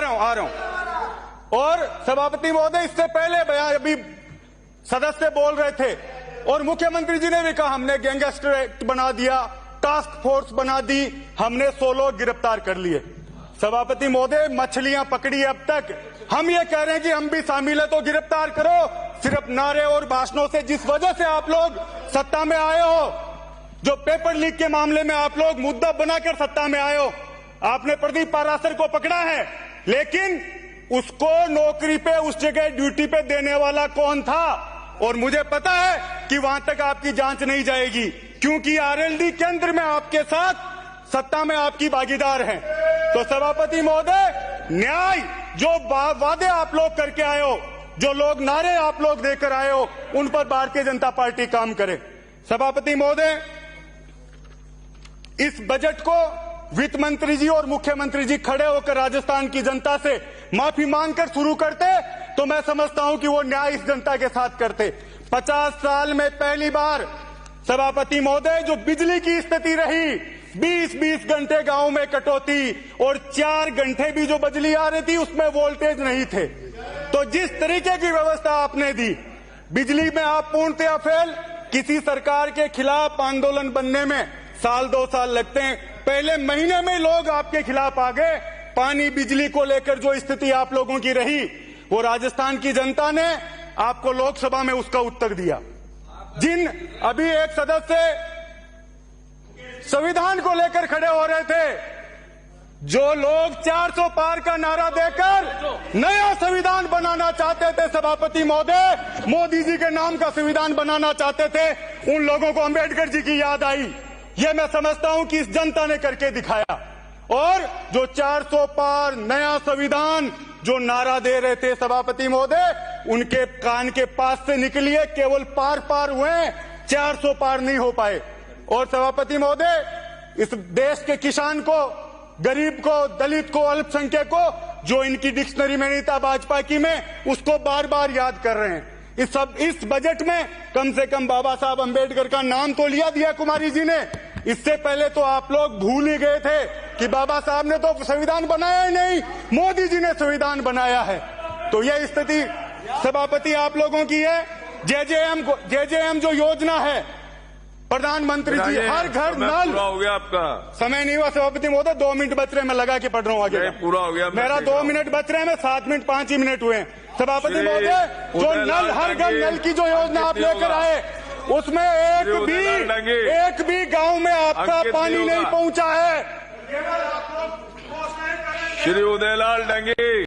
आ रहा हूं। और सभापति महोदय, इससे पहले अभी सदस्य बोल रहे थे और मुख्यमंत्री जी ने भी कहा हमने गैंगस्टर एक्ट बना दिया, टास्क फोर्स बना दी, हमने 100 लोग गिरफ्तार कर लिए। सभापति महोदय, मछलियां पकड़ी अब तक, हम ये कह रहे हैं कि हम भी शामिल है तो गिरफ्तार करो। सिर्फ नारे और भाषणों से जिस वजह से आप लोग सत्ता में आए हो, जो पेपर लीक के मामले में आप लोग मुद्दा बनाकर सत्ता में आए हो, आपने प्रदीप पाराशर को पकड़ा है, लेकिन उसको नौकरी पे उस जगह ड्यूटी पे देने वाला कौन था? और मुझे पता है कि वहां तक आपकी जांच नहीं जाएगी, क्योंकि आरएलडी केंद्र में आपके साथ सत्ता में आपकी भागीदार हैं। तो सभापति महोदय, न्याय जो वादे आप लोग करके आए हो, जो लोग नारे आप लोग देकर आए हो, उन पर भारतीय जनता पार्टी काम करे। सभापति महोदय, इस बजट को वित्त मंत्री जी और मुख्यमंत्री जी खड़े होकर राजस्थान की जनता से माफी मांगकर शुरू करते तो मैं समझता हूं कि वो न्याय इस जनता के साथ करते। 50 साल में पहली बार सभापति महोदय, जो बिजली की स्थिति रही, 20-20 घंटे गांव में कटौती और 4 घंटे भी जो बिजली आ रही थी उसमें वोल्टेज नहीं थे। तो जिस तरीके की व्यवस्था आपने दी, बिजली में आप पूर्णतया फेल। किसी सरकार के खिलाफ आंदोलन बनने में 1-2 साल लगते हैं, पहले महीने में लोग आपके खिलाफ आ गए। पानी बिजली को लेकर जो स्थिति आप लोगों की रही, वो राजस्थान की जनता ने आपको लोकसभा में उसका उत्तर दिया। जिन अभी एक सदस्य संविधान को लेकर खड़े हो रहे थे, जो लोग 400 पार का नारा देकर नया संविधान बनाना चाहते थे, सभापति महोदय, मोदी जी के नाम का संविधान बनाना चाहते थे, उन लोगों को अंबेडकर जी की याद आई। ये मैं समझता हूं कि इस जनता ने करके दिखाया। और जो 400 पार नया संविधान जो नारा दे रहे थे सभापति महोदय, उनके कान के पास से निकलिए, केवल पार हुए, 400 पार नहीं हो पाए। और सभापति महोदय, इस देश के किसान को, गरीब को, दलित को, अल्पसंख्यक को, जो इनकी डिक्शनरी में नहीं था भाजपा की में, उसको बार बार याद कर रहे हैं। इस बजट में कम से कम बाबा साहब अंबेडकर का नाम तो लिया दिया कुमारी जी ने। इससे पहले तो आप लोग भूल ही गए थे कि बाबा साहब ने तो संविधान बनाया ही नहीं, मोदी जी ने संविधान बनाया है। तो यह स्थिति सभापति आप लोगों की है। जेजेएम जो योजना है, प्रधानमंत्री जी, हर घर नल। पूरा हो गया आपका समय नहीं हुआ सभापति महोदय, 2 मिनट बच रहे, मैं लगा के पढ़ रहा हूँ आगे। पूरा हो गया, मेरा 2 मिनट बच रहे हैं, मैं 7 मिनट 5 ही मिनट हुए हैं। सभापति महोदय, जो नल, हर घर नल की जो योजना आप लेकर आए, उसमें एक भी गांव में आपका पानी नहीं पहुंचा है। श्री उदयलाल डंगे।